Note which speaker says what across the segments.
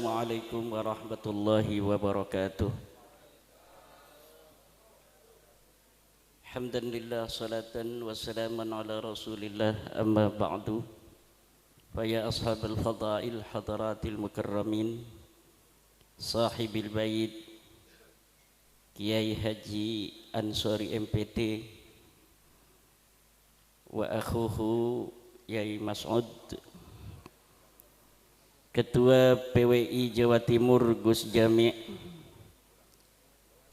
Speaker 1: Assalamualaikum warahmatullahi wabarakatuh. Alhamdulillah salatan wa salaman ala rasulillah amma ba'du. Faya ashabal fadail hadaratil mukarramin, sahibil bait Kiai Haji Ansori MPT wa akhuhu Yai Mas'ud, Ketua PWI Jawa Timur Gus Jami',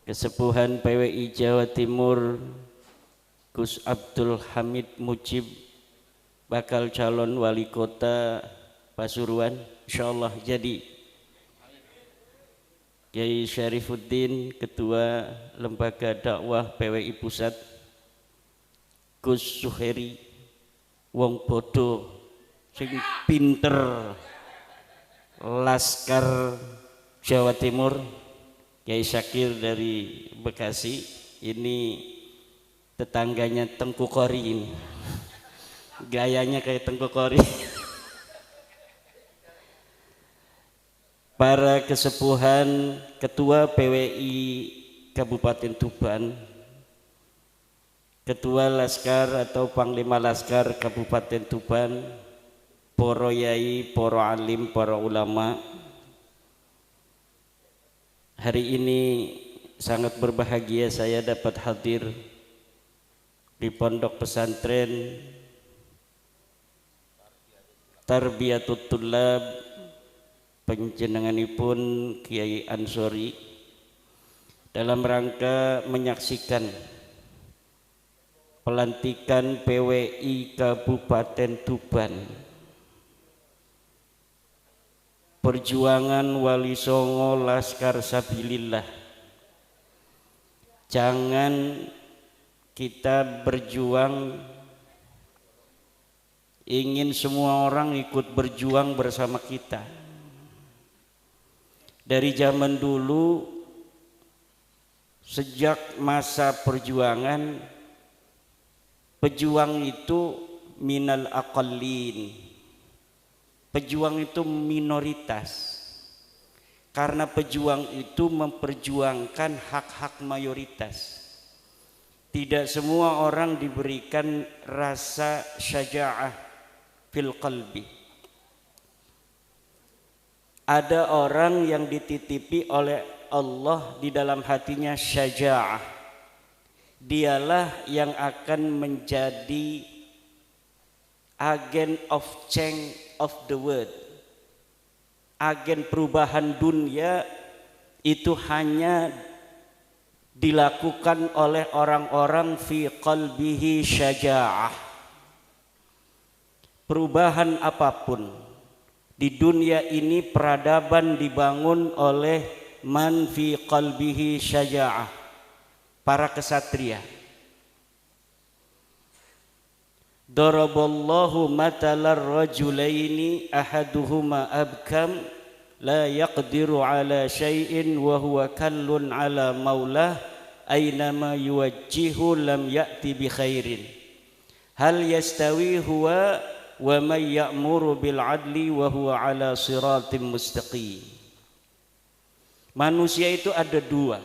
Speaker 1: Kesepuhan PWI Jawa Timur Gus Abdul Hamid Mujib, bakal calon wali kota Pasuruan insyaallah jadi. Kiai Syarifuddin, Ketua Lembaga Dakwah PWI Pusat, Gus Suheri, wong bodoh sing pinter Laskar Jawa Timur, Kiai Syakir dari Bekasi, ini tetangganya Tengku Kori ini. Gayanya kayak Tengku Kori. Para kesepuhan, Ketua PWI Kabupaten Tuban, Ketua Laskar atau Panglima Laskar Kabupaten Tuban, para yai, para alim, para ulama. Hari ini sangat berbahagia saya dapat hadir di pondok pesantren Tarbiyatut Tullab panjenenganipun Kiai Ansori dalam rangka menyaksikan pelantikan PWI Kabupaten Tuban. Perjuangan Wali Songo Laskar Sabilillah. Jangan kita berjuang ingin semua orang ikut berjuang bersama kita. Dari zaman dulu, sejak masa perjuangan, pejuang itu minal aqallin. Pejuang itu minoritas, karena pejuang itu memperjuangkan hak-hak mayoritas. Tidak semua orang diberikan rasa syaja'ah fil qalbi. Ada orang yang dititipi oleh Allah di dalam hatinya syaja'ah. Dialah yang akan menjadi agen of change of the world. Agen perubahan dunia itu hanya dilakukan oleh orang-orang fi qalbihi syaja'ah. Perubahan apapun di dunia ini, peradaban dibangun oleh man fi qalbihi syaja'ah, para kesatria. Daraballahu matalar rajulaini ahaduhuma abkam la yaqdiru ala syai'in wa huwa kallun ala maulah aynama yuwajjihu lam ya'ti bi khairin hal yastawi huwa wa may ya'muru bil adli wa huwa ala siratim mustaqim. Manusia itu ada dua.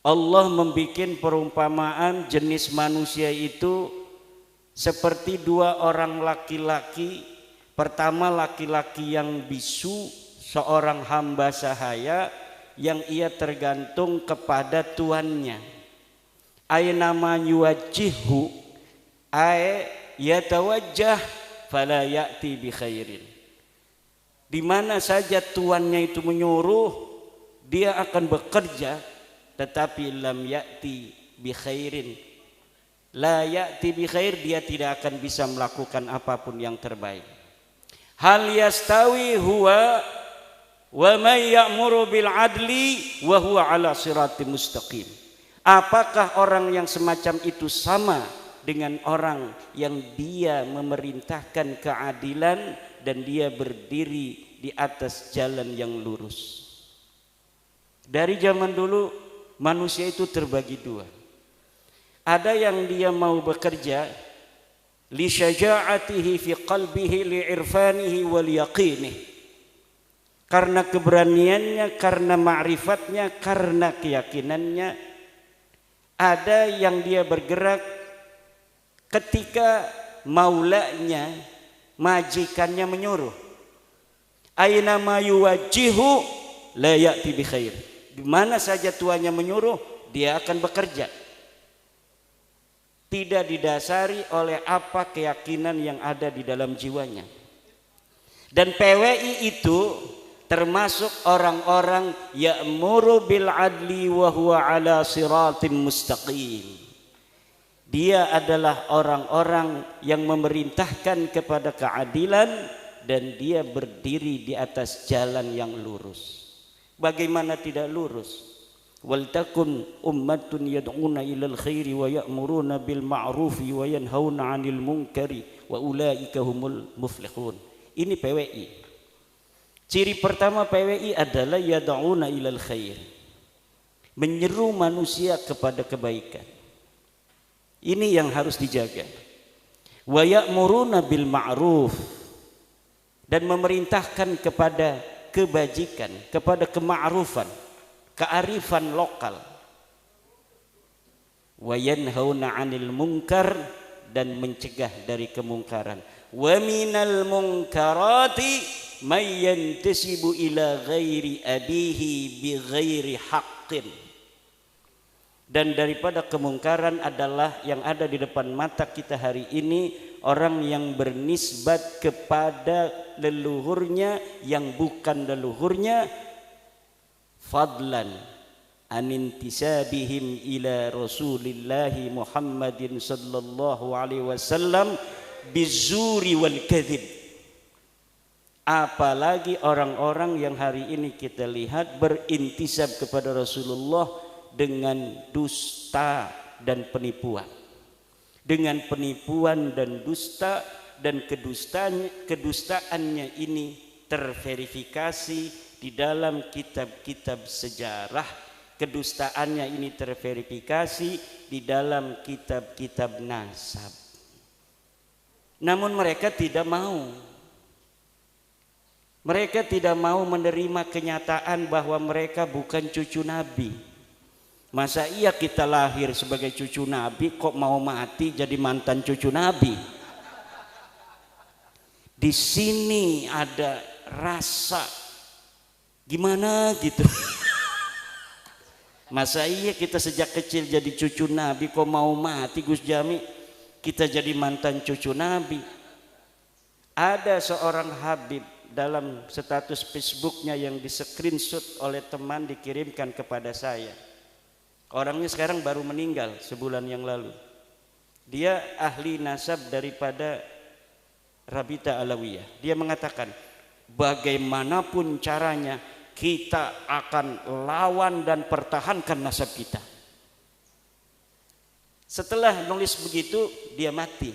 Speaker 1: Allah membikin perumpamaan jenis manusia itu seperti dua orang laki-laki. Pertama, laki-laki yang bisu, seorang hamba sahaya yang ia tergantung kepada tuannya. Aynama yuwajjihu ay yatawajjah fala ya'ti bi khairin. Di mana saja tuannya itu menyuruh, dia akan bekerja, tetapi lam ya'ti bi khairin. La ya'ti bi khair, dia tidak akan bisa melakukan apapun yang terbaik. Hal yastawi huwa wa may ya'muru bil adli wa huwa ala siratim mustaqim. Apakah orang yang semacam itu sama dengan orang yang dia memerintahkan keadilan dan dia berdiri di atas jalan yang lurus? Dari zaman dulu manusia itu terbagi dua. Ada yang dia mau bekerja li syaja'atihi fi qalbihi li irfanihi wal yaqinih, karena keberaniannya, karena ma'rifatnya, karena keyakinannya. Ada yang dia bergerak ketika maulanya, majikannya menyuruh. Aina ma yuwajjihu la ya'ti bi khair. Di mana saja tuannya menyuruh, dia akan bekerja. Tidak didasari oleh apa keyakinan yang ada di dalam jiwanya. Dan PWI itu termasuk orang-orang ya'muru bil adli wa huwa ala siratim mustaqim. Dia adalah orang-orang yang memerintahkan kepada keadilan dan dia berdiri di atas jalan yang lurus. Bagaimana tidak lurus? Wal takun ummatun yad'una ilal khairi wa ya'muruna bil ma'rufi wa yanhauna 'anil munkari wa ulaika humul muflihun. Ini PWI. Ciri pertama PWI adalah yad'una ilal khair, menyeru manusia kepada kebaikan. Ini yang harus dijaga. Wa ya'muruna bil ma'ruf, dan memerintahkan kepada kebajikan, kepada kema'rufan, kearifan lokal. Wa yanhauna 'anil munkar, dan mencegah dari kemungkaran. Wa minal munkarati may yantasibu ila ghairi abihi bi ghairi haqqin. Dan daripada kemungkaran adalah yang ada di depan mata kita hari ini, orang yang bernisbat kepada leluhurnya yang bukan leluhurnya, fadlan anintisabihim ila Rasulillahi Muhammadin sallallahu alaihi wasallam bizuri wal kadhib. Apalagi orang-orang yang hari ini kita lihat berintisab kepada Rasulullah dengan dusta dan penipuan. Dengan penipuan dan dusta, dan kedustaannya ini terverifikasi di dalam kitab-kitab sejarah. Kedustaannya ini terverifikasi di dalam kitab-kitab nasab. Namun mereka tidak mau. Mereka tidak mau menerima kenyataan bahwa mereka bukan cucu Nabi. Masa iya kita lahir sebagai cucu Nabi kok mau mati jadi mantan cucu Nabi? Di sini ada rasa gimana gitu. Masa iya kita sejak kecil jadi cucu Nabi kok mau mati Gus Jami? Kita jadi mantan cucu Nabi. Ada seorang Habib dalam status Facebooknya yang di screenshot oleh teman dikirimkan kepada saya. Orangnya sekarang baru meninggal sebulan yang lalu. Dia ahli nasab daripada Rabita Alawiyah. Dia mengatakan bagaimanapun caranya kita akan lawan dan pertahankan nasab kita. Setelah nulis begitu dia mati.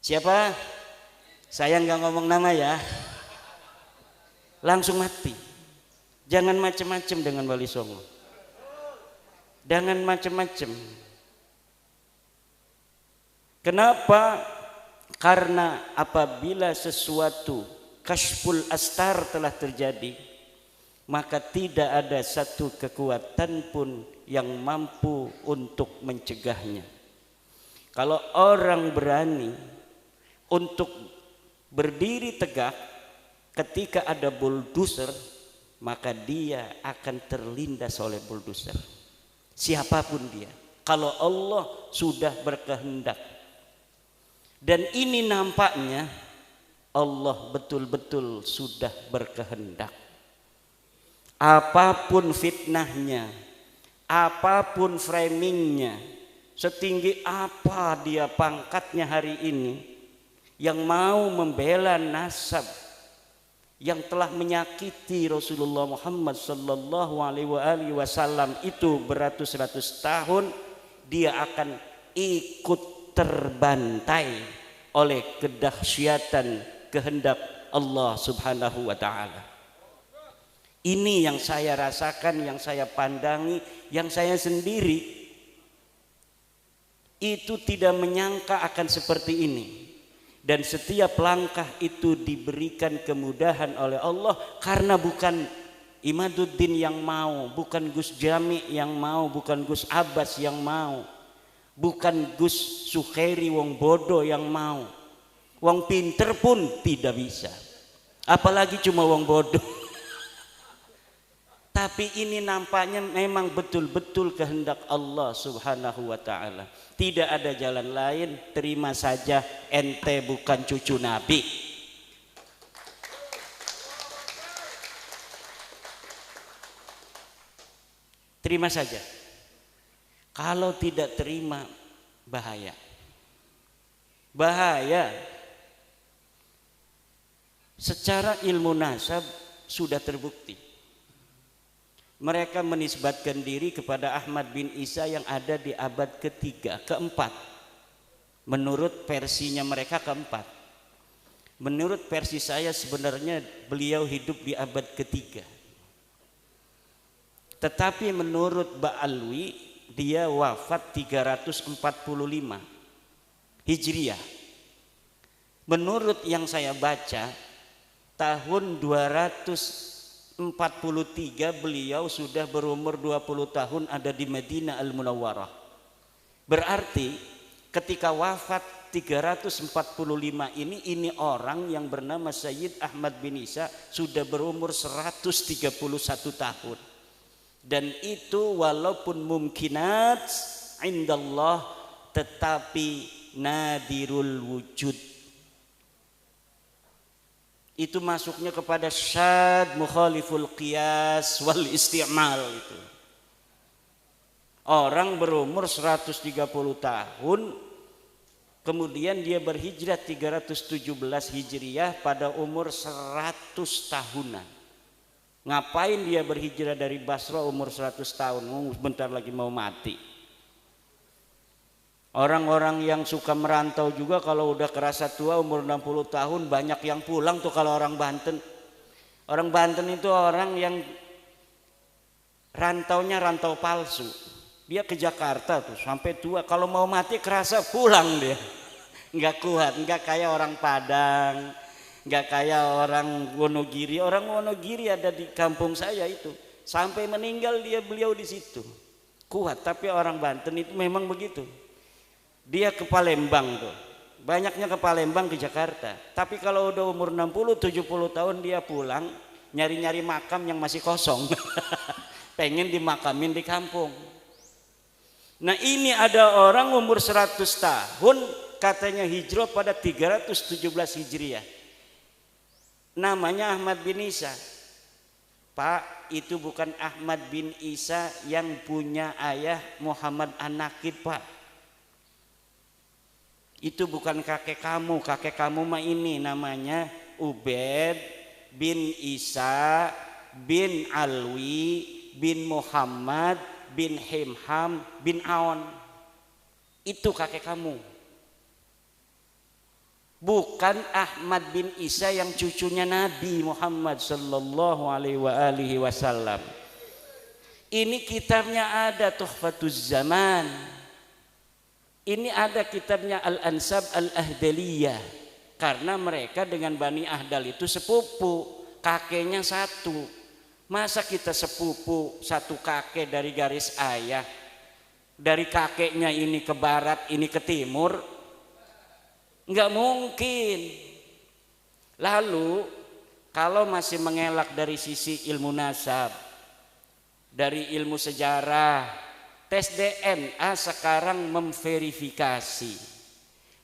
Speaker 1: Siapa? Saya nggak ngomong nama ya. Langsung mati. Jangan macam-macam dengan Wali Songo. Jangan macam-macam. Kenapa? Karena apabila sesuatu kashful astar telah terjadi, maka tidak ada satu kekuatan pun yang mampu untuk mencegahnya. Kalau orang berani untuk berdiri tegak ketika ada bulldozer, maka dia akan terlindas oleh bulldozer. Siapapun dia, kalau Allah sudah berkehendak. Dan ini nampaknya Allah betul-betul sudah berkehendak. Apapun fitnahnya, apapun framingnya, setinggi apa dia pangkatnya hari ini, yang mau membela nasab yang telah menyakiti Rasulullah Muhammad sallallahu alaihi wasallam itu beratus-ratus tahun, dia akan ikut terbantai oleh kedahsyatan kehendak Allah Subhanahu wa taala. Ini yang saya rasakan, yang saya pandangi, yang saya sendiri itu tidak menyangka akan seperti ini. Dan setiap langkah itu diberikan kemudahan oleh Allah, karena bukan Imaduddin yang mau, bukan Gus Jami yang mau, bukan Gus Abbas yang mau, bukan Gus Sukhairi wong bodoh yang mau. Wong pinter pun tidak bisa, apalagi cuma wong bodoh. Tapi ini nampaknya memang betul-betul kehendak Allah Subhanahu wa ta'ala. Tidak ada jalan lain, terima saja ente bukan cucu Nabi. Terima saja. Kalau tidak terima, bahaya. Bahaya. Secara ilmu nasab sudah terbukti. Mereka menisbatkan diri kepada Ahmad bin Isa yang ada di abad ketiga, keempat. Menurut versinya mereka keempat. Menurut versi saya sebenarnya beliau hidup di abad ketiga. Tetapi menurut Ba'alwi dia wafat 345 Hijriah. Menurut yang saya baca tahun 243 beliau sudah berumur 20 tahun ada di Madinah Al-Munawwarah. Berarti ketika wafat 345 ini orang yang bernama Sayyid Ahmad bin Isa sudah berumur 131 tahun. Dan itu walaupun mumkinat indallah tetapi nadirul wujud. Itu masuknya kepada syad mukhaliful qiyas wal isti'mal itu. Orang berumur 130 tahun kemudian dia berhijrah 317 Hijriah pada umur 100 tahunan. Ngapain dia berhijrah dari Basra umur 100 tahun? Bentar lagi mau mati. Orang-orang yang suka merantau juga kalau udah kerasa tua umur 60 tahun banyak yang pulang tuh kalau orang Banten. Orang Banten itu orang yang rantaunya rantau palsu. Dia ke Jakarta tuh sampai tua, kalau mau mati kerasa pulang dia. Nggak kuat, nggak kayak orang Padang, nggak kayak orang Wonogiri. Orang Wonogiri ada di kampung saya itu, sampai meninggal beliau di situ. Kuat, tapi orang Banten itu memang begitu. Dia ke Palembang tuh, banyaknya ke Palembang ke Jakarta. Tapi kalau udah umur 60-70 tahun dia pulang nyari-nyari makam yang masih kosong. Pengen dimakamin di kampung. Nah ini ada orang umur 100 tahun katanya hijrah pada 317 Hijriah. Namanya Ahmad bin Isa. Pak, itu bukan Ahmad bin Isa yang punya ayah Muhammad An-Nakib, Pak. Itu bukan kakek kamu mah ini namanya Ubaid bin Isa bin Alwi bin Muhammad bin Himham bin Aon. Itu kakek kamu. Bukan Ahmad bin Isa yang cucunya Nabi Muhammad sallallahu alaihi wasallam. Ini kitabnya ada Tuhfatuz Zaman. Ini ada kitabnya Al-Ansab Al-Ahdaliyah. Karena mereka dengan Bani Ahdal itu sepupu, kakeknya satu. Masa kita sepupu satu kakek dari garis ayah, dari kakeknya ini ke barat, ini ke timur? Enggak mungkin. Lalu kalau masih mengelak dari sisi ilmu nasab, dari ilmu sejarah, tes DNA sekarang memverifikasi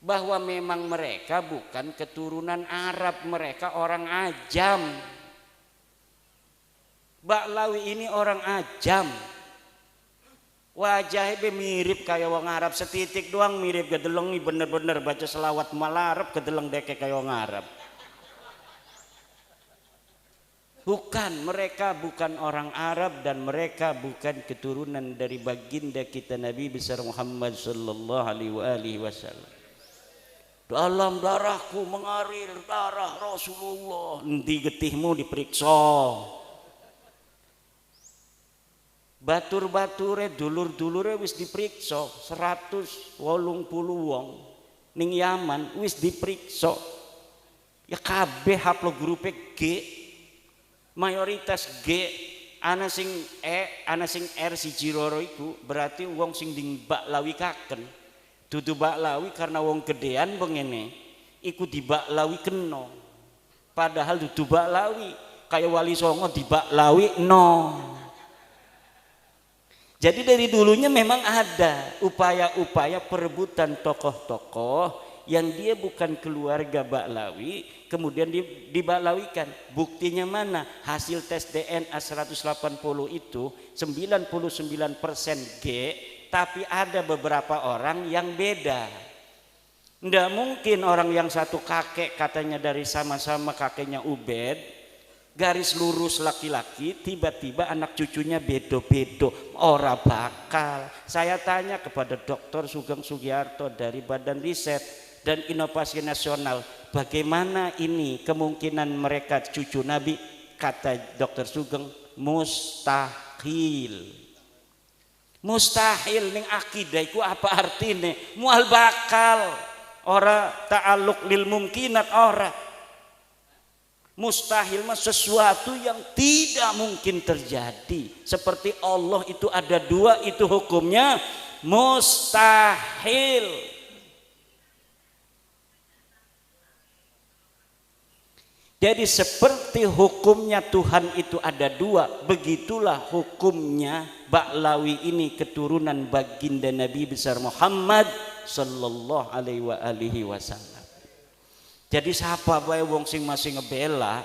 Speaker 1: bahwa memang mereka bukan keturunan Arab, mereka orang Ajam. Ba'lawi ini orang Ajam. Wajahnya mirip kayak wong Arab, setitik doang mirip, gedeleng bener-bener baca selawat malarab gedeleng deke kayak wong Arab. Bukan, mereka bukan orang Arab dan mereka bukan keturunan dari baginda kita Nabi besar Muhammad sallallahu alaihi wasallam. Dalam darahku mengalir darah Rasulullah. Endi getihmu diperiksa. Batur-bature dulur-dulure wis diperiksa 180 wong. ning Yaman wis diperiksa ya kabeh haplogrupe G, mayoritas G, ana sing E, ana sing R siji loro iku berarti wong sing dibaklawi kaken. Dudu baklawi karena wong gedean bengene iku dibaklawi kena. Padahal dudu baklawi kayak Wali Songo dibaklawi no. Jadi dari dulunya memang ada upaya-upaya perebutan tokoh-tokoh yang dia bukan keluarga Baklawi, kemudian dibaklawikan. Buktinya mana? Hasil tes DNA 180 itu 99% G, tapi ada beberapa orang yang beda. Nggak mungkin orang yang satu kakek katanya dari sama-sama kakeknya Ubed, garis lurus laki-laki, tiba-tiba anak cucunya bedo-bedo, ora bakal. Saya tanya kepada Dr. Sugeng Sugiarto dari Badan Riset dan Inovasi Nasional, bagaimana ini kemungkinan mereka cucu Nabi? Kata Dr. Sugeng, mustahil. Mustahil ning akidah iku apa artine? Mual bakal, ora ta'alluq lil mumkinat ora. Mustahil mah sesuatu yang tidak mungkin terjadi. Seperti Allah itu ada dua, itu hukumnya mustahil. Jadi seperti hukumnya Tuhan itu ada dua, begitulah hukumnya Baklawi ini keturunan baginda Nabi besar Muhammad sallallahu alaihi wasallam. Jadi siapa bae wong sing masih ngebela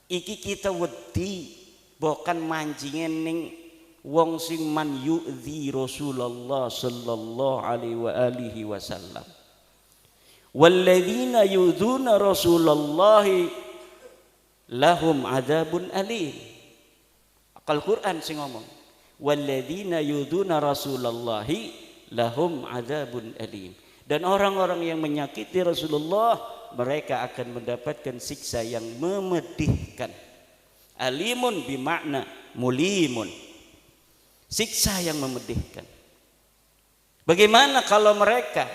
Speaker 1: iki kita wedi bukan manjingen ning wong sing man yu'dzi Rasulullah sallallahu alaihi wasallam. Walladzina yu'dzuna Rasulullah lahum adzabun alim. Al-Qur'an sing ngomong walladzina yu'dzuna Rasulullah lahum adzabun alim. Dan orang-orang yang menyakiti Rasulullah mereka akan mendapatkan siksa yang memedihkan. Alimun bimakna mulimun, siksa yang memedihkan. Bagaimana kalau mereka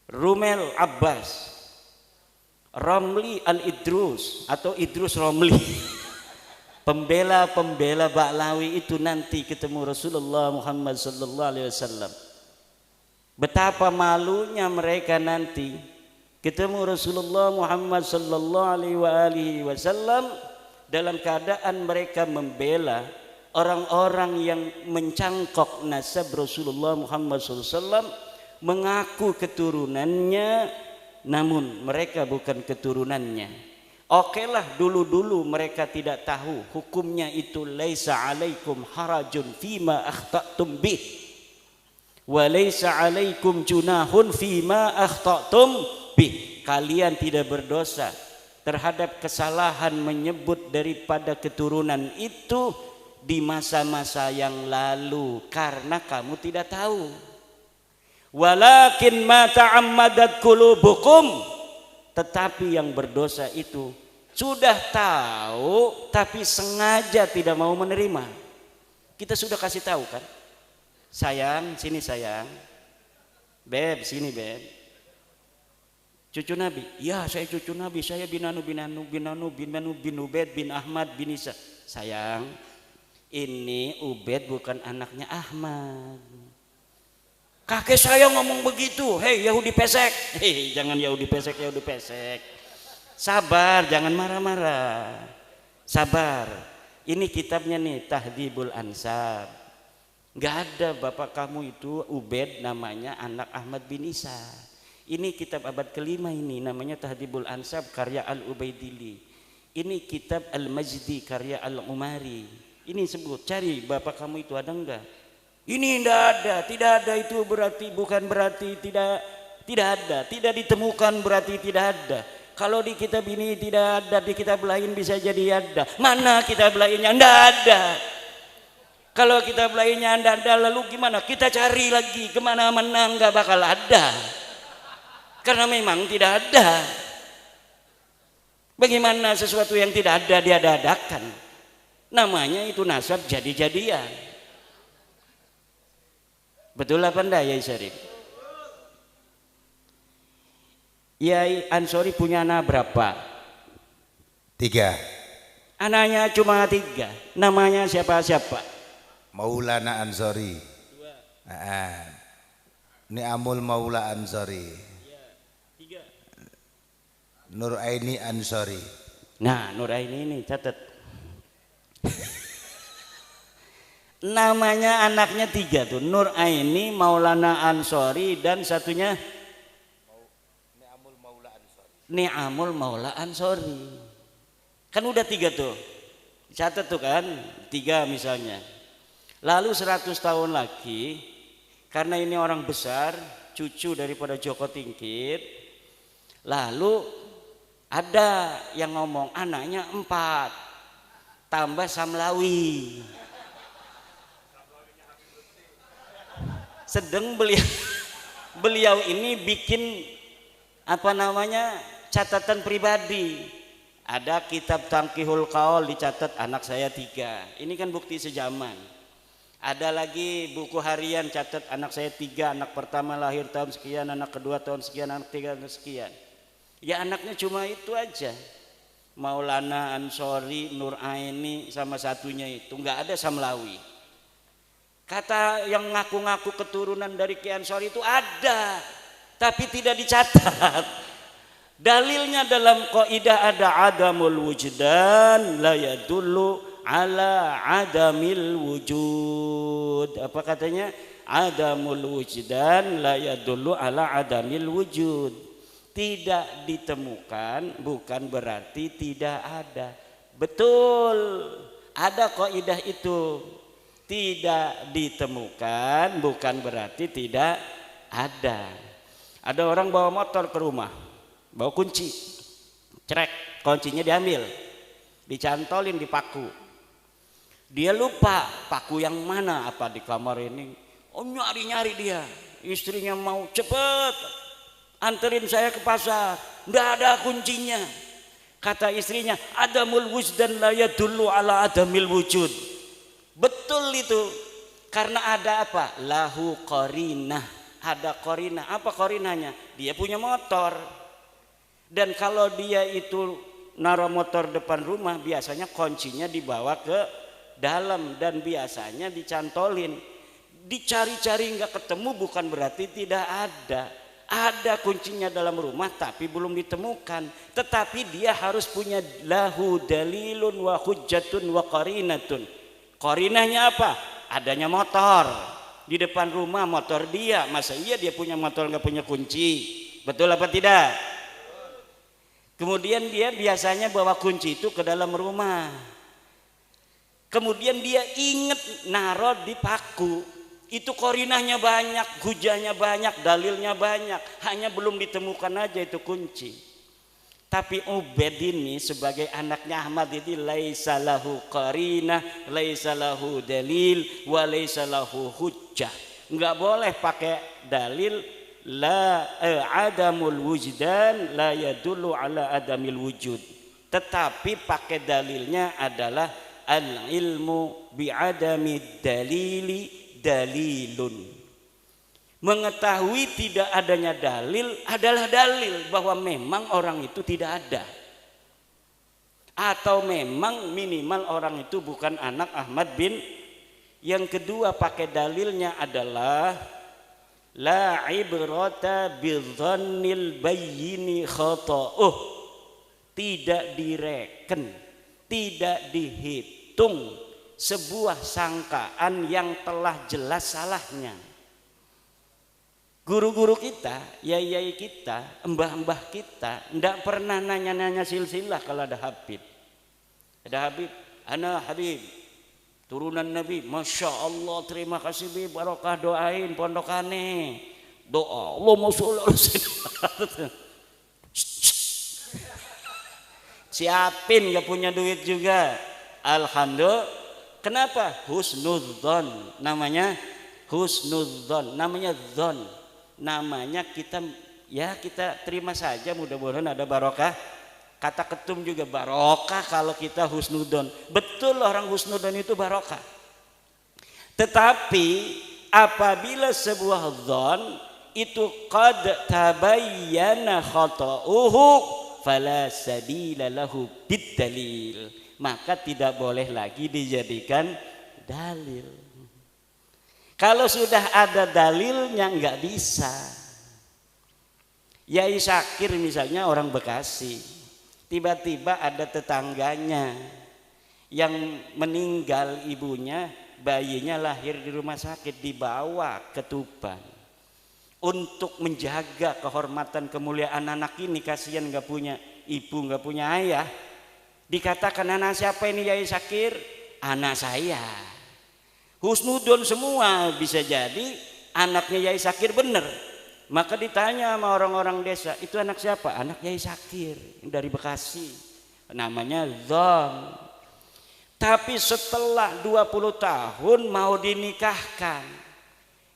Speaker 1: Rumel Abbas, Romli Al-Idrus atau Idrus Romli, pembela-pembela Baklawi itu nanti ketemu Rasulullah Muhammad sallallahu alaihi wasallam. Betapa malunya mereka nanti ketemu Rasulullah Muhammad sallallahu alaihi wasallam dalam keadaan mereka membela orang-orang yang mencangkok nasab Rasulullah Muhammad sallallahu alaihi wasallam, mengaku keturunannya namun mereka bukan keturunannya. Okelah dulu-dulu mereka tidak tahu hukumnya itu laisa alaikum harajun fima akhta'tum bih wa laisa alaikum junahun fima akhta'tum bih. Kalian tidak berdosa terhadap kesalahan menyebut daripada keturunan itu di masa-masa yang lalu karena kamu tidak tahu. Walakin ma ta'ammadat qulubukum, tetapi yang berdosa itu sudah tahu tapi sengaja tidak mau menerima. Kita sudah kasih tahu kan, sayang sini sayang, beb sini beb, cucu Nabi, ya saya cucu Nabi, saya bin Ubed bin Ahmad bin Isa. Sayang, ini Ubed bukan anaknya Ahmad. Kakek saya ngomong begitu, hei Yahudi pesek, hei jangan Yahudi pesek, Yahudi pesek. Sabar, jangan marah-marah. Sabar. Ini kitabnya nih Tahdhibul Ansab. Gak ada bapak kamu itu Ubed namanya anak Ahmad bin Isa. Ini kitab abad kelima ini namanya Tahdhibul Ansab karya Al-Ubaidili. Ini kitab Al-Majdi karya Al-Umari. Ini sebut, cari bapak kamu itu ada enggak? Ini tidak ada itu berarti bukan berarti tidak ada, tidak ditemukan berarti tidak ada. Kalau di kitab ini tidak ada, di kitab lain bisa jadi ada. Mana kitab lainnya? Tidak ada. Kalau kitab lainnya tidak ada, lalu gimana? Kita cari lagi kemana-mana nggak bakal ada. Karena memang tidak ada. Bagaimana sesuatu yang tidak ada diada-adakan? Namanya itu nasab jadi-jadian. Betul apa enggak ya Syarif? Yai Ansori punya anak berapa?
Speaker 2: 3.
Speaker 1: Anaknya cuma 3. Namanya siapa?
Speaker 2: Maulana Ansori. Ni'amul Maula Ansori.
Speaker 1: 3.
Speaker 2: Nuraini Ansori.
Speaker 1: Nah, Nuraini ini catat. Namanya anaknya 3 tuh, Nuraini, Maulana Ansori, dan satunya Ni'amul Maula Ansori. Kan udah 3 tuh. Catat tuh kan, 3 misalnya. Lalu 100 tahun lagi, karena ini orang besar, cucu daripada Joko Tingkir, lalu ada yang ngomong anaknya 4 tambah Samlawi. Sedang beliau ini bikin catatan pribadi. Ada kitab Tangkihul Qaul dicatat anak saya 3. Ini kan bukti sejaman. Ada lagi buku harian catat anak saya 3, anak pertama lahir tahun sekian, anak kedua tahun sekian, anak ketiga tahun sekian. Ya anaknya cuma itu aja. Maulana Ansori, Nuraini sama satunya itu, nggak ada Samlawi. Kata yang ngaku-ngaku keturunan dari Ki Ansori itu ada, tapi tidak dicatat. Dalilnya dalam kaidah ada adamul wujdan la yadullu ala adamil wujud. Apa katanya? Adamul wujdan la yadullu ala adamil wujud. Tidak ditemukan bukan berarti tidak ada. Betul, ada kaidah itu. Tidak ditemukan bukan berarti tidak ada. Ada orang bawa motor ke rumah, bawa kunci, cerek, kuncinya diambil, dicantolin di paku. Dia lupa paku yang mana, apa di kamar ini. Oh nyari-nyari dia, istrinya mau cepet anterin saya ke pasar, nggak ada kuncinya. Kata istrinya, adamul wujdan la yadullu ala adamil wujud. Betul itu, karena ada apa? Lahu qarinah, ada qarinah. Apa qarinahnya? Dia punya motor, dan kalau dia itu naruh motor depan rumah, biasanya kuncinya dibawa ke dalam dan biasanya dicantolin. Dicari-cari nggak ketemu bukan berarti tidak ada. Ada kuncinya dalam rumah tapi belum ditemukan. Tetapi dia harus punya lahu dalilun wa hujjatun wa qarinatun. Qarinahnya apa? Adanya motor di depan rumah, motor dia. Masa iya dia punya motor nggak punya kunci? Betul apa tidak? Kemudian dia biasanya bawa kunci itu ke dalam rumah. Kemudian dia inget naruh di paku. Itu qarinahnya banyak, hujahnya banyak, dalilnya banyak. Hanya belum ditemukan aja itu kunci. Tapi Ubed ini sebagai anaknya Ahmad ini laisa lahu qarinah, laisa lahu dalil, wa laisa lahu hujjah. Enggak boleh pakai dalil adamul wujdan la yadullu ala adamil wujud. Tetapi pakai dalilnya adalah al ilmu bi adami dalili dalilun. Mengetahui tidak adanya dalil adalah dalil bahwa memang orang itu tidak ada, atau memang minimal orang itu bukan anak Ahmad bin. Yang kedua pakai dalilnya adalah la ibrata bidzannil bayyini khata'uh. Tidak direken, tidak dihitung sebuah sangkaan yang telah jelas salahnya. Guru-guru kita, yai-yai kita, mbah-mbah kita ndak pernah nanya-nanya silsilah kalau ada Habib. Ada Habib, ana Habib, turunan Nabi, Masya Allah, terima kasih Bib, barokah doain pondokane. Doa, Allahumma sholli ala sayyidina. Siapin, gak punya duit juga. Alhamdulillah. Kenapa? Husnudzon, namanya husnudzon, namanya dzon. Namanya kita terima saja, mudah-mudahan ada barokah. Kata ketum juga barokah kalau kita husnudon. Betul, orang husnudon itu barokah. Tetapi apabila sebuah dzon itu qad tabayyana khata'uhu fala sabila lahu bidalil, maka tidak boleh lagi dijadikan dalil. Kalau sudah ada dalilnya nggak bisa. Yai Syakir misalnya orang Bekasi, tiba-tiba ada tetangganya yang meninggal ibunya, bayinya lahir di rumah sakit, dibawa ke Tuban untuk menjaga kehormatan kemuliaan anak ini. Kasihan nggak punya ibu, nggak punya ayah. Dikatakan anak siapa ini Yai Syakir? Anak saya. Husnudon semua, bisa jadi anaknya Yai Syakir bener. Maka ditanya sama orang-orang desa, itu anak siapa? Anak Yai Syakir dari Bekasi, namanya Zon. Tapi setelah 20 tahun mau dinikahkan,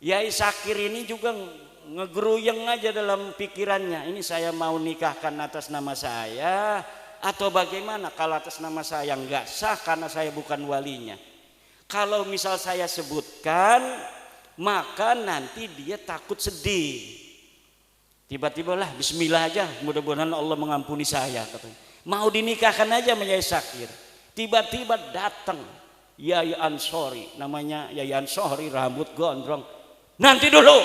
Speaker 1: Yai Syakir ini juga ngegeruyeng aja dalam pikirannya, ini saya mau nikahkan atas nama saya atau bagaimana? Kalau atas nama saya nggak sah karena saya bukan walinya. Kalau misal saya sebutkan, maka nanti dia takut sedih. Tiba-tiba lah bismillah aja, mudah-mudahan Allah mengampuni saya katanya. Mau dinikahkan aja sama Yai Syakir. Tiba-tiba datang Yai Ansori, namanya Yai Ansori, rambut gondrong. Nanti dulu.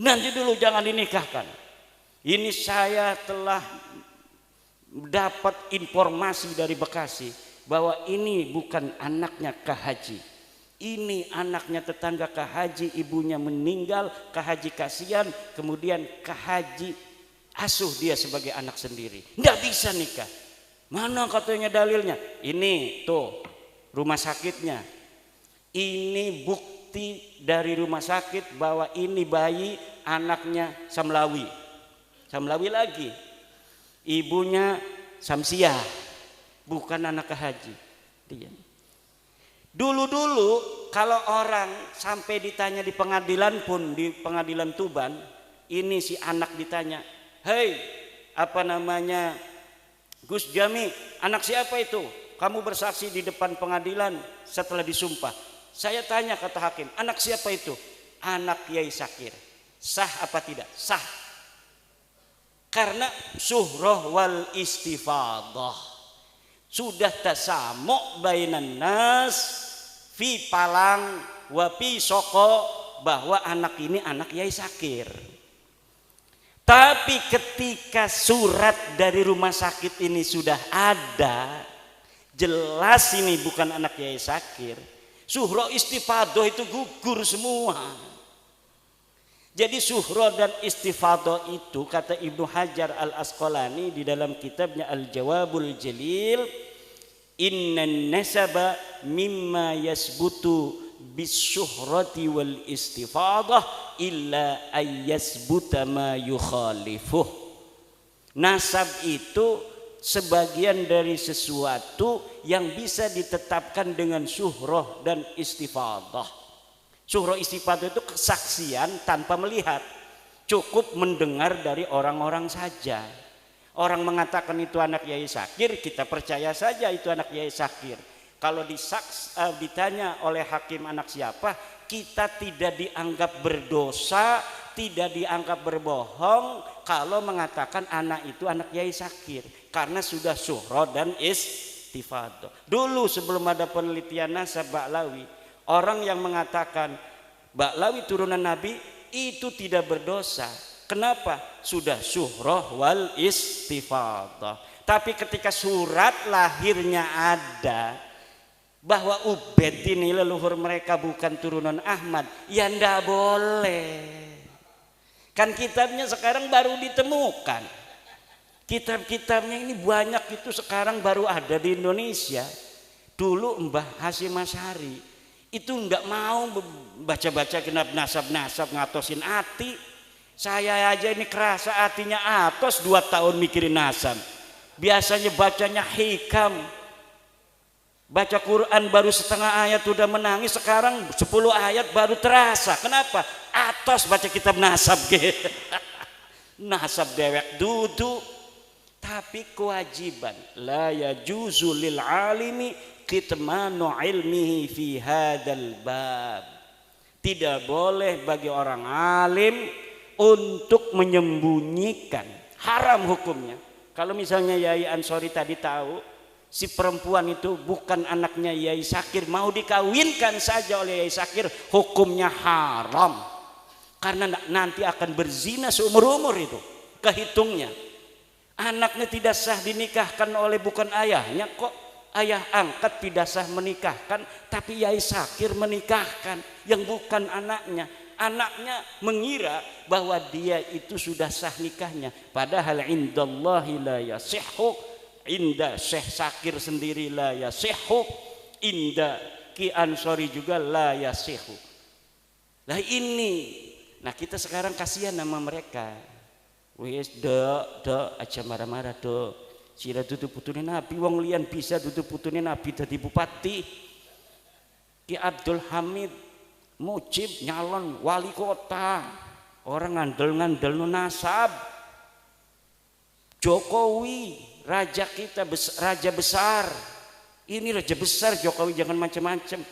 Speaker 1: Nanti dulu, jangan dinikahkan. Ini saya telah dapat informasi dari Bekasi bahwa ini bukan anaknya Kak Haji. Ini anaknya tetangga Kak Haji, ibunya meninggal, Kak Haji kasihan, kemudian Kak Haji asuh dia sebagai anak sendiri. Nggak bisa nikah. Mana katanya dalilnya? Ini tuh rumah sakitnya. Ini bukti dari rumah sakit bahwa ini bayi anaknya Samlawi. Samlawi lagi. Ibunya Samsiah. Bukan anak Kak Haji. Dia. Dulu-dulu kalau orang sampai ditanya di pengadilan pun, di pengadilan Tuban, ini si anak ditanya, hei apa namanya Gus Jami, anak siapa itu? Kamu bersaksi di depan pengadilan setelah disumpah. Saya tanya kata hakim, anak siapa itu? Anak Yai Syakir. Sah apa tidak? Sah. Karena suhroh wal istifadah. Sudah tasamu' bainan nas fi palang wa fi soko, bahwa anak ini anak Yai Syakir. Tapi ketika surat dari rumah sakit ini sudah ada, jelas ini bukan anak Yai Syakir, suhro istifadoh itu gugur semua. Jadi suhro dan istifadoh itu kata Ibnu Hajar Al-Asqalani di dalam kitabnya Al-Jawabul Jalil, innan nasaba mimma yasbutu bisyuhrati wal istifadah illa ayyasbuta ma yukhalifuh. Nasab itu sebagian dari sesuatu yang bisa ditetapkan dengan syuhrah dan istifadah. Syuhrah istifadah itu kesaksian tanpa melihat, cukup mendengar dari orang-orang saja. Orang mengatakan itu anak Yai Syakir, kita percaya saja itu anak Yai Syakir. Kalau ditanya oleh hakim anak siapa, kita tidak dianggap berdosa, tidak dianggap berbohong kalau mengatakan anak itu anak Yai Syakir, karena sudah syuhrah dan istifadah. Dulu sebelum ada penelitian nasab Ba'lawi, orang yang mengatakan Ba'lawi turunan Nabi itu tidak berdosa. Kenapa? Sudah syuhrah wal istifadah. Tapi ketika surat lahirnya ada bahwa Ubaid ini leluhur mereka bukan turunan Ahmad, ya ndak boleh. Kan kitabnya sekarang baru ditemukan. Kitab-kitabnya ini banyak, itu sekarang baru ada di Indonesia. Dulu Mbah Hasyim Asy'ari itu nggak mau baca-baca genap nasab-nasab ngatosin ati. Saya aja ini kerasa hatinya atos 2 tahun mikirin nasab. Biasanya bacanya hikam, baca Quran baru setengah ayat udah menangis, sekarang 10 ayat baru terasa. Kenapa? Atos baca kitab nasab gitu. Nasab dewek dudu. Tapi kewajiban la yajuzu lil alimi kitmanu ilmihi fi hadzal bab. Tidak boleh bagi orang alim untuk menyembunyikan, haram hukumnya. Kalau misalnya Yai Ansori tadi tahu si perempuan itu bukan anaknya Yai Sakir, mau dikawinkan saja oleh Yai Sakir, hukumnya haram. Karena nanti akan berzina seumur-umur itu, kehitungnya. Anaknya tidak sah dinikahkan oleh bukan ayahnya, kok ayah angkat tidak sah menikahkan, tapi Yai Sakir menikahkan yang bukan anaknya. Anaknya mengira bahwa dia itu sudah sah nikahnya, padahal indallahi la yasihhu, inda Syekh Sakir sendiri la yasihhu, inda Ki Ansori juga la yasihhu. Nah ini, nah kita sekarang kasihan sama mereka. Wes dok aja marah-marah dok. Sira dudu putune Nabi, wong liyan bisa dudu putune Nabi dadi bupati. Ki Abdul Hamid Mujib nyalon wali kota, orang ngandel-ngandel nasab. Jokowi raja kita, raja besar. Ini raja besar Jokowi, jangan macam-macam.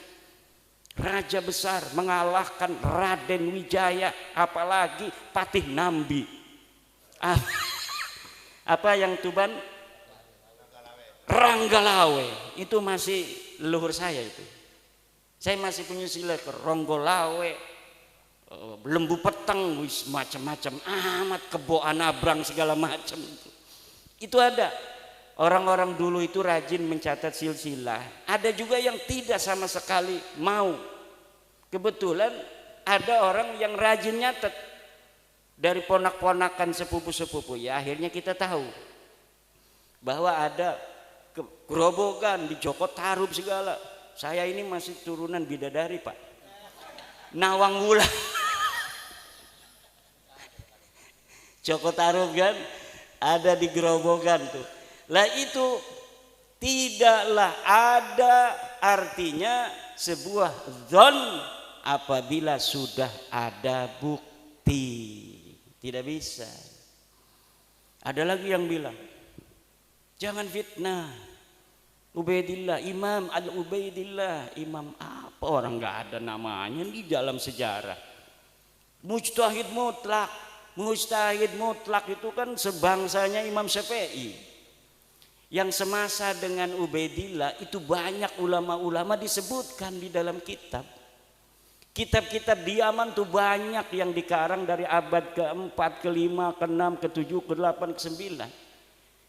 Speaker 1: Raja besar mengalahkan Raden Wijaya, apalagi Patih Nambi. Apa yang Tuban? Ranggalawe. Itu masih leluhur saya itu. Saya masih punya sila ke Ronggolawe, Lembu Peteng, wis macam-macam amat, Kebo Anabrang segala macam itu ada. Orang-orang dulu itu rajin mencatat silsilah. Ada juga yang tidak sama sekali mau. Kebetulan ada orang yang rajin nyatet dari ponak-ponakan sepupu-sepupu. Ya akhirnya kita tahu bahwa ada gerobokan di Joko Tarub segala. Saya ini masih turunan bidadari Pak, Nawang Wulan. Joko Tarub kan ada di gerobokan tuh. Lah itu tidaklah ada artinya sebuah dzon apabila sudah ada bukti. Tidak bisa. Ada lagi yang bilang jangan fitnah Ubaidillah, Imam Al-Ubaidillah. Imam apa, orang nggak ada namanya di dalam sejarah. Mujtahid mutlak. Mujtahid mutlak itu kan sebangsanya Imam Syafi'i. Yang semasa dengan Ubaidillah itu banyak ulama-ulama disebutkan di dalam kitab. Kitab-kitab di Yaman tuh banyak yang dikarang dari abad ke-4, ke-5, ke-6, ke-7, ke-8, ke-9.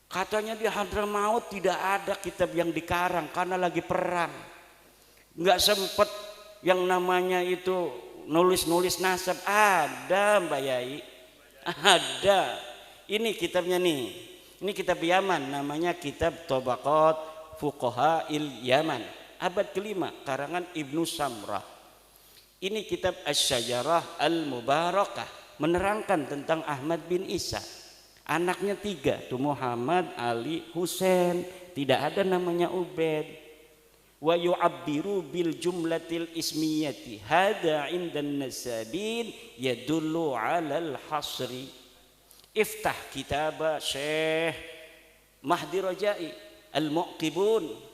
Speaker 1: Katanya di Hadramaut tidak ada kitab yang dikarang karena lagi perang. Nggak sempet yang namanya itu nulis-nulis nasab. Ada Mbak Yai, ada. Ini kitabnya nih. Ini kitab Yaman, namanya kitab Tabaqat Fuqaha il Yaman, abad ke-5, karangan Ibnu Samrah. Ini kitab Asy-Syajarah Al-Mubarakah, menerangkan tentang Ahmad bin Isa. Anaknya 3 tuh, Muhammad, Ali, Husain. Tidak ada namanya Ubaid. Wa yu'abbiru bil jumlatil ismiyati hada indan nasabin yadullu alal hasri. Iftah kitab Syekh Mahdi Rajai Al-Muqibun.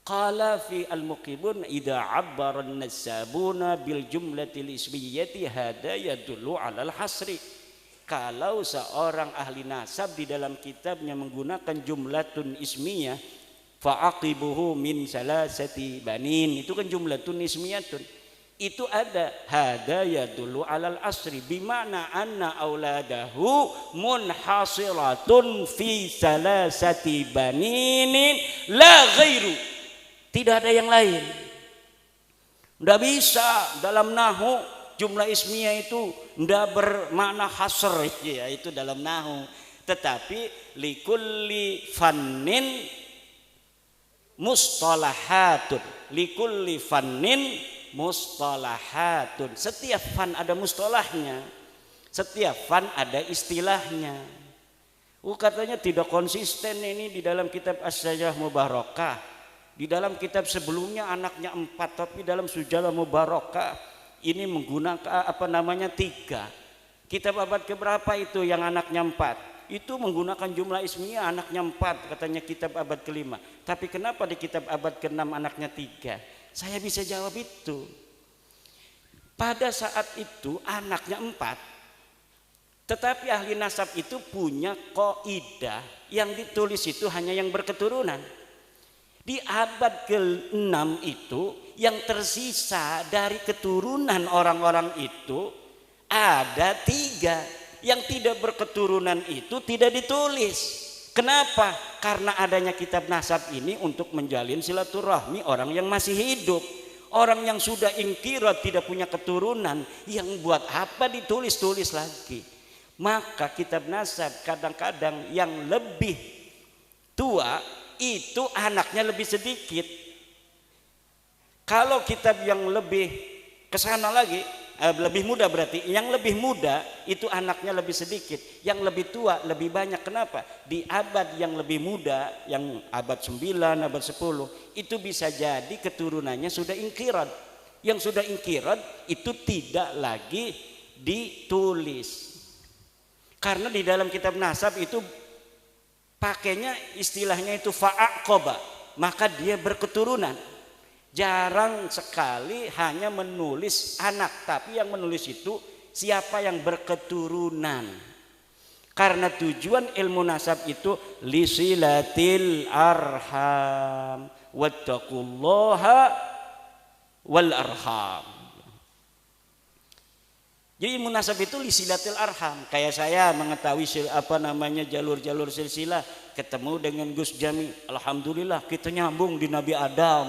Speaker 1: Qala fi Al-Muqibun idza 'abbara an-nasabuna bil jumlatil ismiyati hada yadullu alal hasri. Kalau seorang ahli nasab di dalam kitabnya menggunakan jumlatun ismiyah, fa'aqibuhu min salasati banin, itu kan jumlatun ismiyatun. Itu ada hada yadullu alal asri, bimana anna auladahu munhasiratun fi salasati baninin la ghairu. Tidak ada yang lain. Tidak bisa dalam nahu jumlah ismiyah itu tidak bermakna hasr, ya itu dalam nahu. Tetapi likulli fannin mustalahatun, likulli fannin mustalahatun. Setiap fan ada mustalahnya, setiap fan ada istilahnya. Katanya tidak konsisten ini di dalam kitab Asy-Syajarah Mubarakah. Di dalam kitab sebelumnya anaknya 4, tapi dalam Syajarah Mubarakah ini menggunakan apa namanya 3. Kitab abad keberapa itu yang anaknya 4? Itu menggunakan jumlah ismiyah, anaknya 4, katanya kitab abad ke-5. Tapi kenapa di kitab abad ke-6 anaknya 3? Saya bisa jawab itu. Pada saat itu anaknya 4, tetapi ahli nasab itu punya kaidah yang ditulis itu hanya yang berketurunan. Di abad ke-6 itu yang tersisa dari keturunan orang-orang itu ada 3. Yang tidak berketurunan itu tidak ditulis. Kenapa? Karena adanya kitab nasab ini untuk menjalin silaturahmi orang yang masih hidup. Orang yang sudah ingkirat tidak punya keturunan, yang buat apa ditulis-tulis lagi? Maka kitab nasab kadang-kadang yang lebih tua itu anaknya lebih sedikit. Kalau kitab yang lebih kesana lagi, lebih muda berarti, yang lebih muda itu anaknya lebih sedikit, yang lebih tua lebih banyak. Kenapa? Di abad yang lebih muda, yang abad 9, abad 10, itu bisa jadi keturunannya sudah ingkirat. Yang sudah ingkirat itu tidak lagi ditulis. Karena di dalam kitab nasab itu pakainya istilahnya itu fa'aqoba, maka dia berketurunan. Jarang sekali hanya menulis anak, tapi yang menulis itu siapa yang berketurunan. Karena tujuan ilmu nasab itu lisilatil arham wattaqullaha wal arham. Jadi ilmu nasab itu lisilatil arham. Kayak saya mengetahui jalur-jalur silsilah, ketemu dengan Gus Jami, alhamdulillah kita nyambung di Nabi Adam.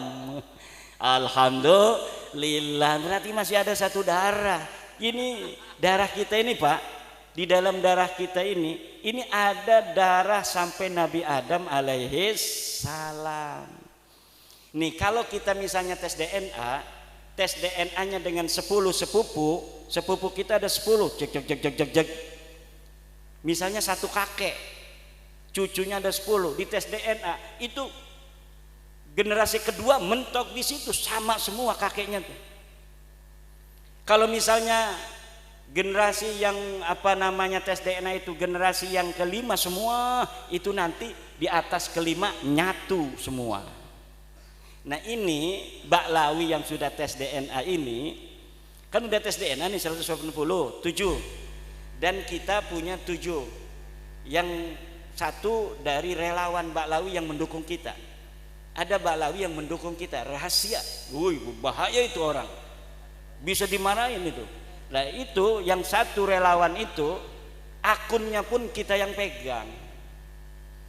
Speaker 1: Alhamdulillah, berarti masih ada satu darah. Ini darah kita ini Pak, di dalam darah kita ini ada darah sampai Nabi Adam alaihi salam. Nih kalau kita misalnya tes DNA-nya dengan 10 sepupu kita ada 10, cek. Misalnya satu kakek, cucunya ada 10, di tes DNA itu generasi kedua mentok di situ sama semua kakeknya tuh. Kalau misalnya generasi yang tes DNA itu generasi yang kelima semua itu nanti di atas kelima nyatu semua. Nah ini Baklawi yang sudah tes DNA ini kan udah tes DNA nih 187 dan kita punya 7 yang satu dari relawan Baklawi yang mendukung kita. Ada Baklawi yang mendukung kita rahasia. Bahaya itu orang, bisa dimarahin itu. Nah itu yang satu relawan itu akunnya pun kita yang pegang.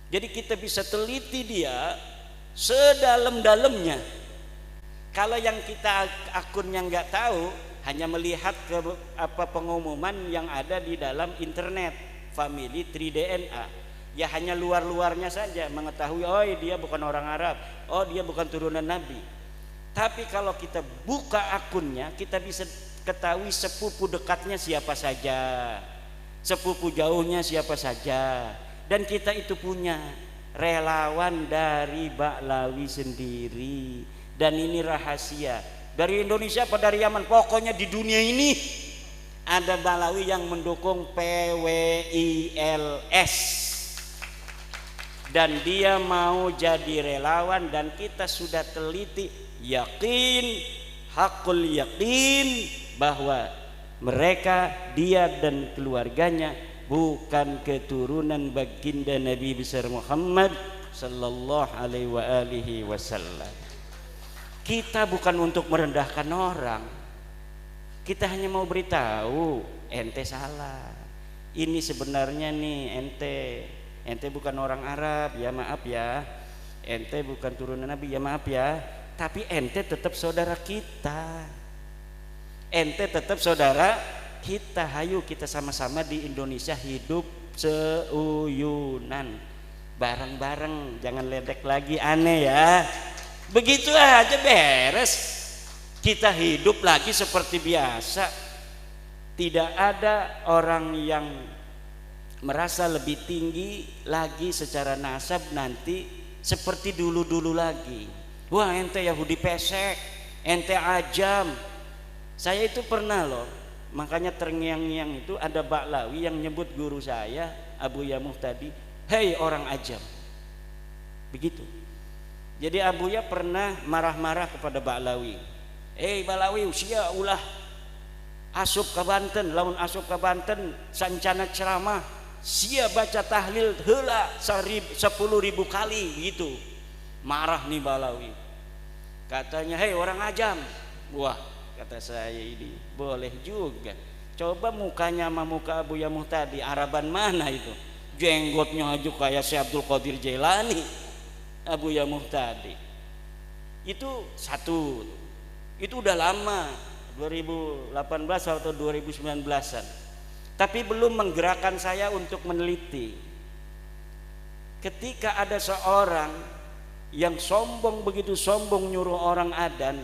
Speaker 1: Jadi kita bisa teliti dia sedalam-dalamnya. Kalau yang kita akunnya nggak tahu, hanya melihat ke pengumuman yang ada di dalam internet family tree DNA, ya hanya luar-luarnya saja mengetahui, oh dia bukan orang Arab, oh dia bukan turunan Nabi. Tapi kalau kita buka akunnya, kita bisa ketahui sepupu dekatnya siapa saja, sepupu jauhnya siapa saja. Dan kita itu punya relawan dari Baklawi sendiri. Dan ini rahasia. Dari Indonesia apa dari Yaman, pokoknya di dunia ini ada Baklawi yang mendukung PWILS. Dan dia mau jadi relawan, dan kita sudah teliti, yakin, hakul yakin bahwa mereka, dia dan keluarganya bukan keturunan baginda Nabi besar Muhammad sallallahu alaihi wasallam. Kita bukan untuk merendahkan orang, kita hanya mau beritahu ente salah. Ini sebenarnya nih ente bukan orang Arab, ya maaf ya. Ente bukan turunan Nabi, ya maaf ya. Tapi ente tetap saudara kita. Ente tetap saudara kita. Hayu kita sama-sama di Indonesia hidup seuyunan, bareng-bareng, jangan ledek lagi aneh ya. Begitu aja beres. Kita hidup lagi seperti biasa. Tidak ada orang yang merasa lebih tinggi lagi secara nasab nanti seperti dulu-dulu lagi. Wah ente Yahudi pesek, ente ajam. Saya itu pernah loh, makanya terngiang-ngiang itu ada Baklawi yang nyebut guru saya Abu Yamuh tadi, hei orang ajam. Begitu. Jadi Abuya pernah marah-marah kepada Baklawi. Baklawi usia ulah asup ke Banten, lamun asup ke Banten sancana ceramah sia baca tahlil heula 10.000 kali gitu. Marah nih Balawi, katanya hei orang ajam. Wah kata saya ini boleh juga, coba mukanya sama muka Abuya Muhtadi, Araban mana itu, jenggotnya aja kayak Syekh Abdul Qadir Jailani. Abuya Muhtadi itu satu, itu udah lama 2018 atau 2019an, tapi belum menggerakkan saya untuk meneliti. Ketika ada seorang yang sombong, begitu sombong nyuruh orang adzan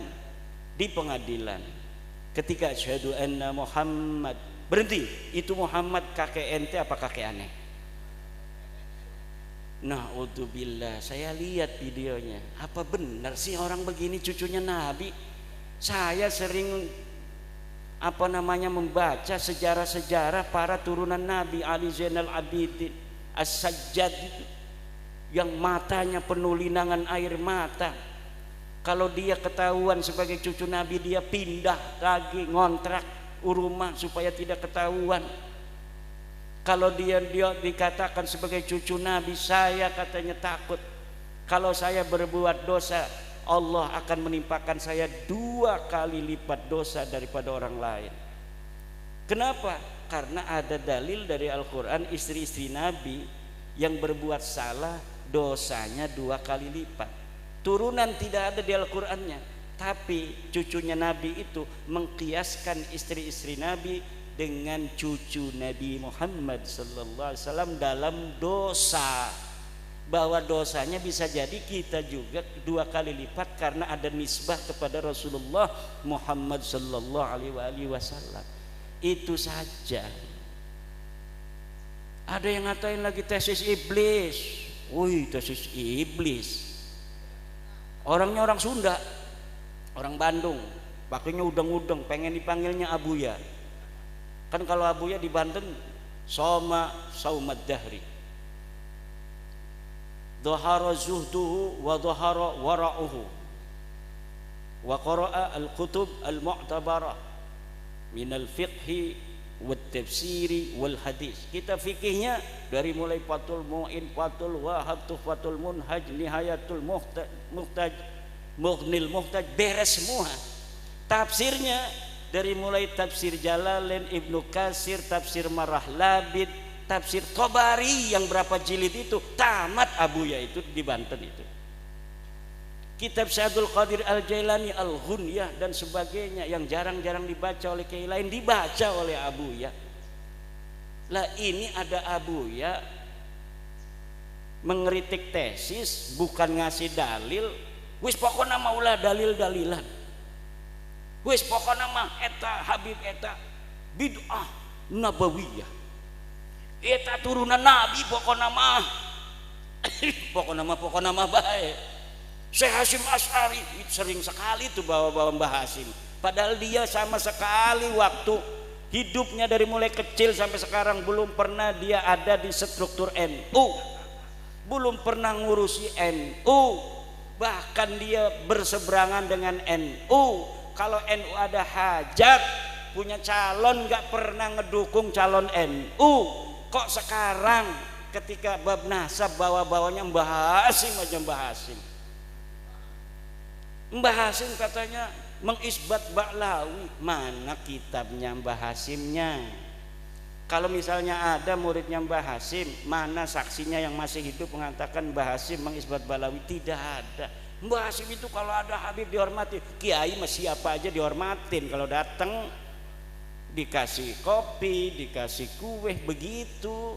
Speaker 1: di pengadilan, ketika asyhadu anna Muhammad, berhenti, itu Muhammad kakek ente apa kakek aneh? Na'udzubillah, saya lihat videonya, apa benar sih orang begini cucunya Nabi? Saya sering membaca sejarah-sejarah para turunan Nabi, Ali Zainal Abidin, As-Sajjad itu, yang matanya penuh linangan air mata. Kalau dia ketahuan sebagai cucu Nabi, dia pindah lagi ngontrak rumah supaya tidak ketahuan. Kalau dia dikatakan sebagai cucu Nabi, saya katanya takut kalau saya berbuat dosa, Allah akan menimpakan saya 2 kali lipat dosa daripada orang lain. Kenapa? Karena ada dalil dari Al-Quran, istri-istri Nabi yang berbuat salah dosanya 2 kali lipat. Turunan tidak ada di Al-Qurannya, tapi cucunya Nabi itu mengkiaskan istri-istri Nabi dengan cucu Nabi Muhammad sallallahu alaihi wasallam dalam dosa, bahwa dosanya bisa jadi kita juga 2 kali lipat karena ada nisbah kepada Rasulullah Muhammad sallallahu alaihi wasallam. Itu saja. Ada yang ngatain lagi tesis iblis. Wih, tesis iblis. Orangnya orang Sunda, orang Bandung, pakainya udeng-udeng, pengen dipanggilnya Abuya. Kan kalau Abuya di Banten soma saumad dahri, dhahara zuhduhu wa dhahara wara'uhu, wa qara'a al-kutub al-mu'tabarah min al-fiqhi wa tafsiri wal hadis. Kita fikihnya dari mulai Fathul Mu'in, Fathul Wahab, Tuhfatul Munhaj, Nihayatul Muhtaj, Mughnil Muhtaj, beres semua. Tafsirnya dari mulai tafsir Jalalain, Ibnu Katsir, tafsir Marah Labid, tafsir Tobari yang berapa jilid itu tamat Abuya itu di Banten itu. Kitab Syaikhul Qadir Al-Jailani, Al-Ghunyah dan sebagainya yang jarang-jarang dibaca oleh kiai lain dibaca oleh Abuya. Lah ini ada Abuya mengkritik tesis bukan ngasih dalil, wis pokoknya maulah dalil-dalilan. Wis pokoknya mah eta Habib eta bid'ah nabawiyah, eta turunan Nabi pokoknya mah pokoknya mah baik. Syekh Hasyim Asy'ari sering sekali tuh bawa-bawa Mbah Hasyim, padahal dia sama sekali waktu hidupnya dari mulai kecil sampai sekarang belum pernah dia ada di struktur NU, belum pernah ngurusi NU, bahkan dia berseberangan dengan NU. Kalau NU ada hajat punya calon nggak pernah ngedukung calon NU. Kok sekarang ketika bab nasab bawa-bawanya Mbah Hasyim aja Mbah Hasyim. Mbah Hasyim katanya mengisbat Ba'lawi, mana kitabnya Mbah Hasyimnya? Kalau misalnya ada muridnya Mbah Hasyim, mana saksinya yang masih hidup mengatakan Mbah Hasyim mengisbat Ba'lawi? Tidak ada. Mbah Hasyim itu kalau ada Habib dihormati, kiai mah siapa aja dihormatin, kalau datang dikasih kopi, dikasih kue begitu.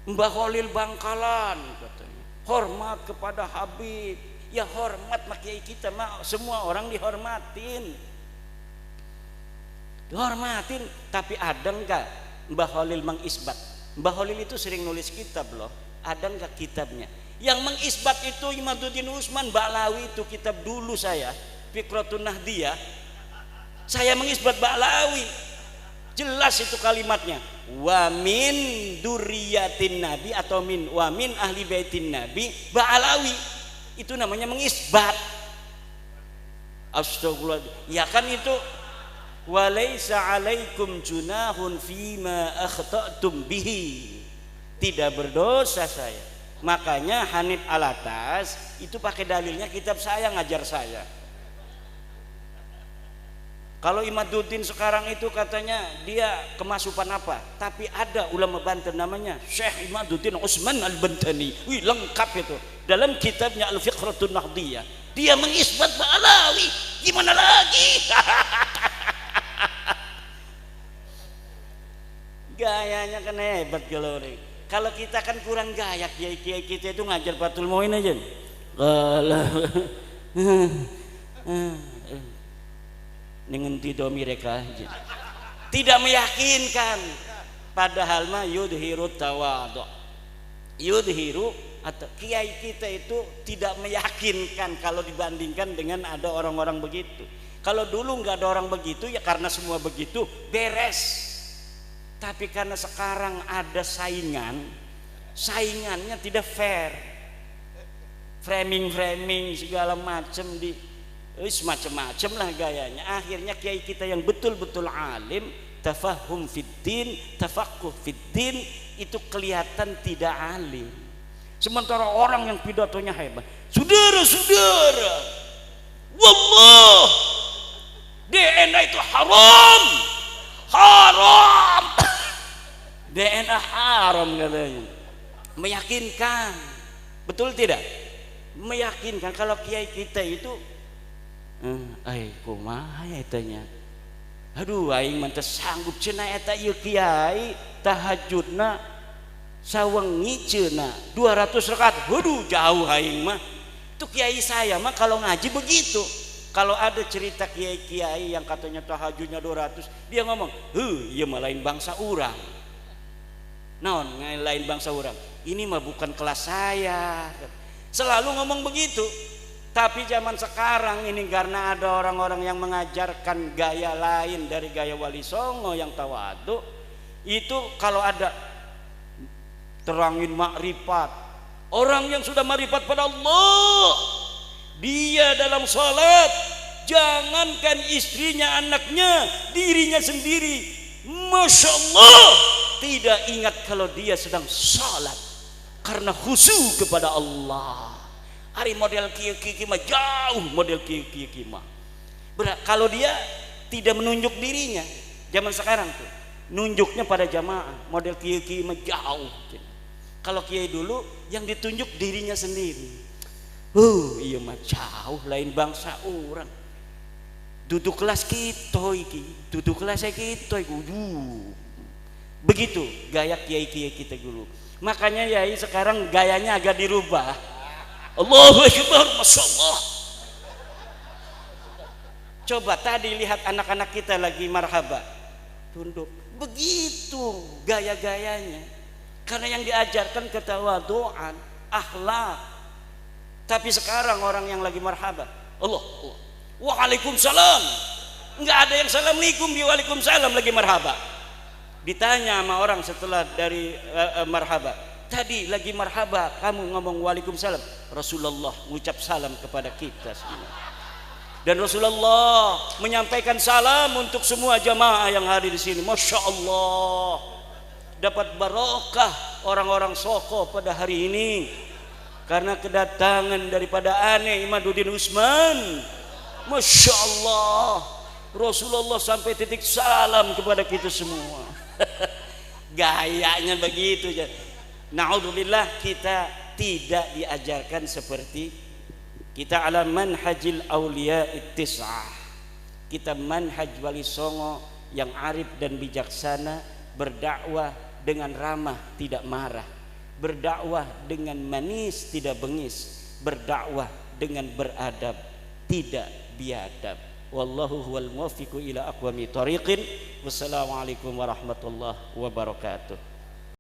Speaker 1: Mbah Khalil Bangkalan katanya hormat kepada Habib, ya hormat mah kiai kita mah semua orang dihormatin, tapi ada enggak Mbah Khalil mengisbat? Mbah Khalil itu sering nulis kitab loh, ada enggak kitabnya? Yang mengisbat itu Imaduddin Utsman Ba'lawi, itu kitab dulu saya Fikratun Nahdiyah, saya mengisbat Ba'lawi, jelas itu kalimatnya, wa min duriyatin nabi atau wa min ahli baitin nabi Ba'lawi, itu namanya mengisbat. Astagfirullah, ya kan itu Walaysa 'alaikum junahun fima akhta'tum bihi. Tidak berdosa saya. Makanya Hanif Alatas itu pakai dalilnya kitab saya, ngajar saya. Kalau Imaduddin sekarang itu katanya dia kemasukan apa? Tapi ada ulama Banten namanya Syekh Imaduddin Utsman Al-Bantani. Wih, lengkap itu. Dalam kitabnya Al-Fiqratun Nahdiyah, dia mengisbat Ba'alawi. Gimana lagi? Gayanya kan hebat kalau ini. Kalau kita kan kurang gaya, kiai-kiai kita itu ngajar Fathul Muin aja. Dengan tidak mereka tidak meyakinkan, padahal mah yudhiru tawadu, yudhiru atau kiai kita itu tidak meyakinkan kalau dibandingkan dengan ada orang-orang begitu. Kalau dulu nggak ada orang begitu ya karena semua begitu beres, tapi karena sekarang ada saingannya tidak fair, framing segala macam macam-macam lah gayanya. Akhirnya kiai kita yang betul-betul alim, tafahum fiddin, tafaqquh fiddin, itu kelihatan tidak alim. Sementara orang yang pidatonya hebat, saudara-saudara, wallah DNA itu haram DNA haram katanya. Meyakinkan, betul tidak? Meyakinkan. Kalau kiai kita itu kumaha ya tanya, aduh aing mah teu sanggup cenah eta ieu kiai tahajudna sawengi cenah 200 rakaat. Waduh jauh aing mah. Itu kiai saya mah kalau ngaji begitu. Kalau ada cerita kiai-kiai yang katanya tahajudnya 200, dia ngomong, ieu mah lain bangsa urang. Naon lain bangsa urang? Ini mah bukan kelas saya. Selalu ngomong begitu. Tapi zaman sekarang ini karena ada orang-orang yang mengajarkan gaya lain dari gaya Wali Songo yang tawadu, itu kalau ada terangin makrifat, orang yang sudah makrifat pada Allah, dia dalam salat jangankan istrinya, anaknya, dirinya sendiri, Masya Allah, tidak ingat kalau dia sedang salat karena khusyuk kepada Allah. Hari model kiai mah jauh, model kiai mah. Kalau dia tidak menunjuk dirinya, zaman sekarang tuh nunjuknya pada jamaah, model kiai mah jauh. Kalau kiai dulu yang ditunjuk dirinya sendiri. Iya mah jauh, lain bangsa orang. Duduk kelas kita iki, duduk kelas kita iki. Begitu gaya kiai-kiai kita dulu. Makanya yai sekarang gayanya agak dirubah. Allahu Akbar, Masya Allah. Coba tadi lihat anak-anak kita lagi marhaba, tunduk, begitu gaya-gayanya. Karena yang diajarkan ketawaduan, akhlak. Tapi sekarang orang yang lagi marhaba, Allah, waalaikumsalam, nggak ada yang assalamualaikum, di waalaikumsalam lagi marhaba. Ditanya sama orang setelah dari marhaba, tadi lagi marhaba kamu ngomong waalaikumsalam, Rasulullah mengucap salam kepada kita semua, dan Rasulullah menyampaikan salam untuk semua jamaah yang hadir di sini. Masya Allah, dapat barokah orang-orang Soko pada hari ini karena kedatangan daripada aneh Imaduddin Utsman. Masya Allah, Rasulullah sampai titik salam kepada kita semua. Gayanya begitu. Na'udzubillah, kita tidak diajarkan seperti kita ala manhajil auliya ittis'ah. Kita manhaj Wali Songo yang arif dan bijaksana, berdakwah dengan ramah tidak marah, berdakwah dengan manis tidak bengis, berdakwah dengan beradab tidak biadab. Wallahu huwal muwaffiqu ila aqwamit thoriqin. Wassalamualaikum warahmatullahi wabarakatuh.